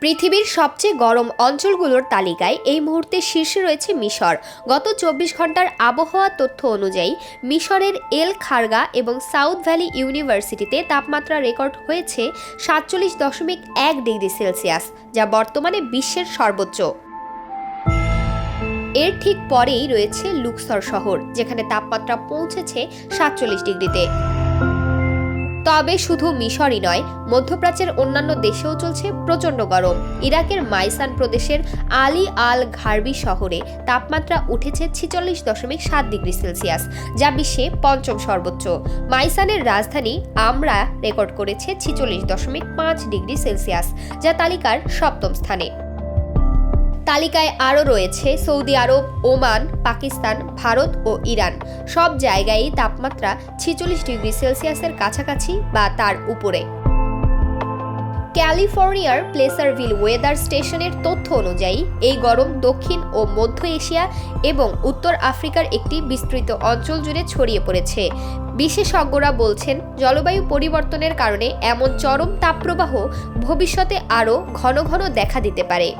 পৃথিবীর সবচেয়ে গরম অঞ্চলগুলোর তালিকায় এই মুহূর্তে শীর্ষে রয়েছে মিশর। গত ২৪ ঘন্টার আবহাওয়া তথ্য অনুযায়ী মিশরের এল খারগা এবং সাউথ ভ্যালি ইউনিভার্সিটিতে তাপমাত্রা রেকর্ড হয়েছে ৪৭.১ ডিগ্রি সেলসিয়াস, যা বর্তমানে বিশ্বের সর্বোচ্চ। এর ঠিক পরেই রয়েছে লুক্সর শহর, যেখানে তাপমাত্রা পৌঁছেছে ৪৭ ডিগ্রিতে। তবে শুধু মিশরই নয়, মধ্যপ্রাচ্যের অন্যান্য দেশেও চলছে প্রচণ্ড গরম। ইরাকের মাইসান প্রদেশের আলী আল ঘারবি শহরে তাপমাত্রা উঠেছে ৪৬.৭ ডিগ্রি সেলসিয়াস, যা বিশ্বে পঞ্চম সর্বোচ্চ। মাইসানের রাজধানী আমরা রেকর্ড করেছে ৪৬.৫ ডিগ্রি সেলসিয়াস, যা তালিকার সপ্তম স্থানে। তালিকায় আরও রয়েছে সৌদি আরব, ওমান, পাকিস্তান, ভারত ও ইরান। সব জায়গায়ই তাপমাত্রা ৪৬ ডিগ্রি সেলসিয়াসের কাছাকাছি বা তার উপরে। ক্যালিফোর্নিয়ার প্লেসারভিল ওয়েদার স্টেশনের তথ্য অনুযায়ী এই গরম দক্ষিণ ও মধ্য এশিয়া এবং উত্তর আফ্রিকার একটি বিস্তৃত অঞ্চল জুড়ে ছড়িয়ে পড়েছে। বিশেষজ্ঞরা বলছেন, জলবায়ু পরিবর্তনের কারণে এমন চরম তাপপ্রবাহ ভবিষ্যতে আরও ঘন ঘন দেখা দিতে পারে।